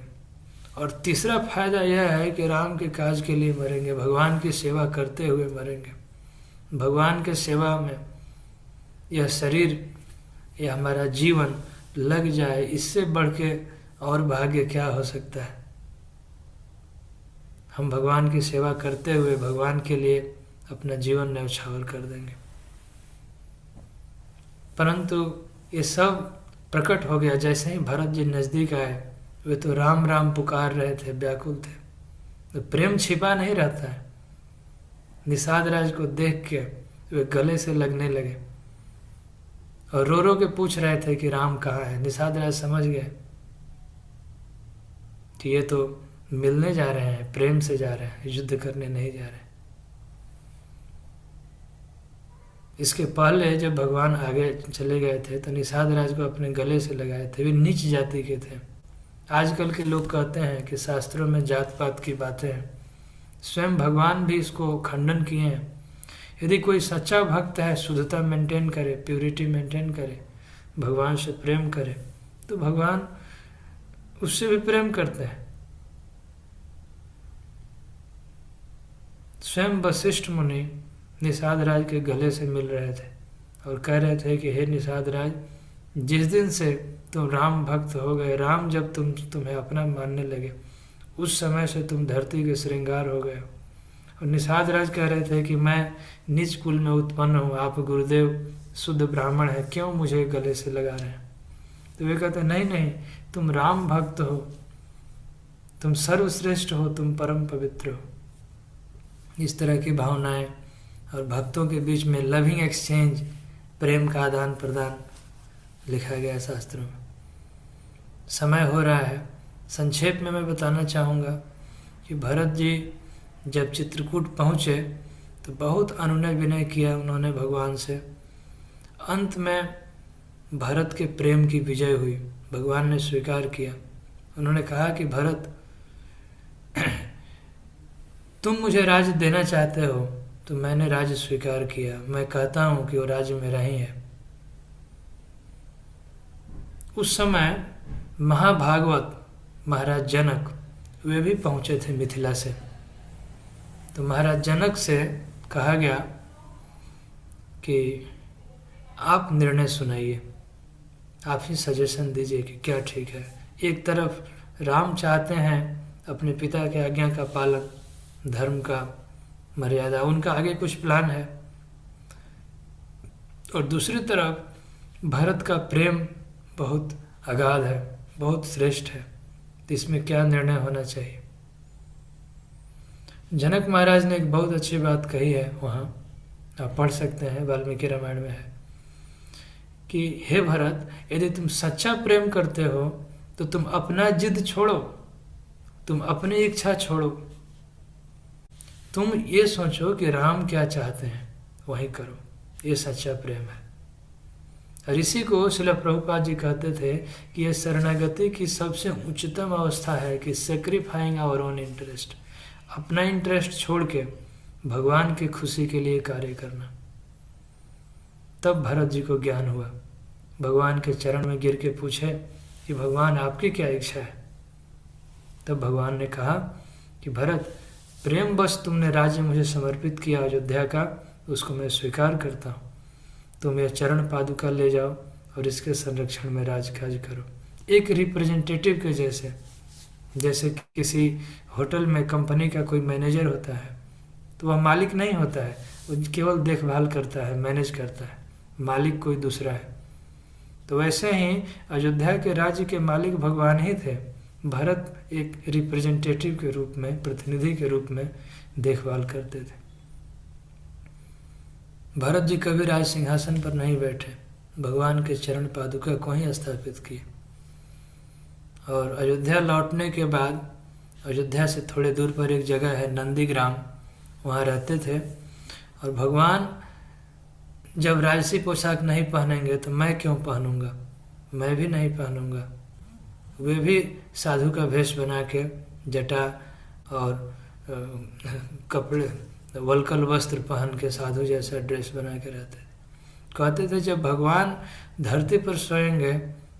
और तीसरा फायदा यह है कि राम के काज के लिए मरेंगे, भगवान की सेवा करते हुए मरेंगे। भगवान के सेवा में यह शरीर, यह हमारा जीवन लग जाए, इससे बढ़ के और भाग्य क्या हो सकता है। हम भगवान की सेवा करते हुए भगवान के लिए अपना जीवन न्यौछावर कर देंगे। परंतु ये सब प्रकट हो गया जैसे ही भरत जी नज़दीक आए। वे तो राम राम पुकार रहे थे, व्याकुल थे, तो प्रेम छिपा नहीं रहता है। निषाद राज को देख के वे गले से लगने लगे और रो रो के पूछ रहे थे कि राम कहाँ है। निषाद राज समझ गए कि ये तो मिलने जा रहे हैं, प्रेम से जा रहे हैं, युद्ध करने नहीं जा रहे। इसके पहले जब भगवान आगे चले गए थे तो निषाद राज को अपने गले से लगाए थे। वे नीच जाति के थे। आजकल के लोग कहते हैं कि शास्त्रों में जात पात की बातें हैं, स्वयं भगवान भी इसको खंडन किए हैं। यदि कोई सच्चा भक्त है, शुद्धता मेंटेन करे, प्योरिटी मेंटेन करे, भगवान से प्रेम करे, तो भगवान उससे भी प्रेम करते हैं। स्वयं वशिष्ठ मुनि निषाद राज के गले से मिल रहे थे और कह रहे थे कि हे निषाद राज, जिस दिन से तुम राम भक्त हो गए, राम जब तुम्हें अपना मानने लगे, उस समय से तुम धरती के श्रृंगार हो गए। और निषाद राज कह रहे थे कि मैं नीच कुल में उत्पन्न हूँ, आप गुरुदेव शुद्ध ब्राह्मण है, क्यों मुझे गले से लगा रहे हैं। तो वे कहते नहीं नहीं, तुम राम भक्त हो, तुम सर्वश्रेष्ठ हो, तुम परम पवित्र हो। इस तरह की भावनाएं और भक्तों के बीच में लविंग एक्सचेंज, प्रेम का आदान प्रदान लिखा गया शास्त्रों में। समय हो रहा है, संक्षेप में मैं बताना चाहूँगा कि भरत जी जब चित्रकूट पहुँचे तो बहुत अनुनय विनय किया उन्होंने भगवान से। अंत में भरत के प्रेम की विजय हुई, भगवान ने स्वीकार किया। उन्होंने कहा कि भरत, तुम मुझे राज्य देना चाहते हो तो मैंने राज्य स्वीकार किया, मैं कहता हूँ कि वो राज्य मेरा ही है। उस समय महाभागवत महाराज जनक वे भी पहुँचे थे मिथिला से। तो महाराज जनक से कहा गया कि आप निर्णय सुनाइए, आप ही सजेशन दीजिए कि क्या ठीक है। एक तरफ राम चाहते हैं अपने पिता के आज्ञा का पालन, धर्म का मर्यादा, उनका आगे कुछ प्लान है, और दूसरी तरफ भरत का प्रेम बहुत अगाध है, बहुत श्रेष्ठ है। तो इसमें क्या निर्णय होना चाहिए। जनक महाराज ने एक बहुत अच्छी बात कही है, वहाँ आप पढ़ सकते हैं, वाल्मीकि रामायण में है कि हे भरत, यदि तुम सच्चा प्रेम करते हो तो तुम अपना जिद छोड़ो, तुम अपनी इच्छा छोड़ो, तुम ये सोचो कि राम क्या चाहते हैं वही करो, ये सच्चा प्रेम है। और इसी को श्रील प्रभुपाद जी कहते थे कि यह शरणागति की सबसे उच्चतम अवस्था है कि सेक्रीफाइंग आवर ओन इंटरेस्ट, अपना इंटरेस्ट छोड़ के भगवान की खुशी के लिए कार्य करना। तब भरत जी को ज्ञान हुआ, भगवान के चरण में गिर के पूछे कि भगवान आपकी क्या इच्छा है। तब भगवान ने कहा कि भरत, प्रेम बस तुमने राज्य मुझे समर्पित किया अयोध्या का, उसको मैं स्वीकार करता हूँ। तुम यह चरण पादुका ले जाओ और इसके संरक्षण में राजकाज करो, एक रिप्रेजेंटेटिव के जैसे, जैसे कि किसी होटल में कंपनी का कोई मैनेजर होता है, तो वह मालिक नहीं होता है, वो केवल देखभाल करता है, मैनेज करता है, मालिक कोई दूसरा है। तो वैसे ही अयोध्या के राज्य के मालिक भगवान ही थे। भरत एक रिप्रेजेंटेटिव के रूप में, प्रतिनिधि के रूप में देखभाल करते थे। भरत जी कभी राज सिंहासन पर नहीं बैठे, भगवान के चरण पादुका को ही स्थापित किए। और अयोध्या लौटने के बाद अयोध्या से थोड़े दूर पर एक जगह है नंदीग्राम, वहाँ रहते थे। और भगवान जब राजसी पोशाक नहीं पहनेंगे तो मैं क्यों पहनूंगा, मैं भी नहीं पहनूंगा। वे भी साधु का वेश बना के जटा और कपड़े वल्कल वस्त्र पहन के साधु जैसा ड्रेस बना के रहते थे। कहते थे जब भगवान धरती पर सोएंगे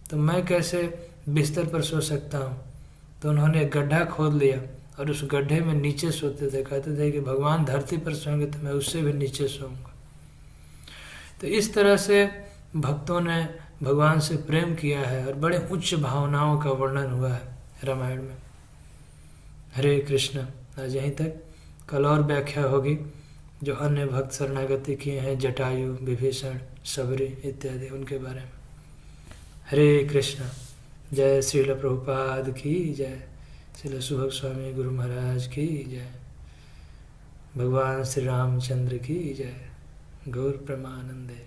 तो मैं कैसे बिस्तर पर सो सकता हूँ। तो उन्होंने एक गड्ढा खोद लिया और उस गड्ढे में नीचे सोते थे। कहते थे कि भगवान धरती पर सोएंगे तो मैं उससे भी नीचे सोऊंगा। तो इस तरह से भक्तों ने भगवान से प्रेम किया है और बड़े उच्च भावनाओं का वर्णन हुआ है रामायण में। हरे कृष्ण। आज यहीं तक, कल और व्याख्या होगी जो अन्य भक्त शरणागति किए हैं, जटायु, विभीषण, सबरी इत्यादि, उनके बारे में। हरे कृष्ण। जय श्रील प्रभुपाद की जय, श्रील सुभग स्वामी गुरु महाराज की जय, भगवान श्री रामचंद्र की जय, गौर प्रेमानंदे।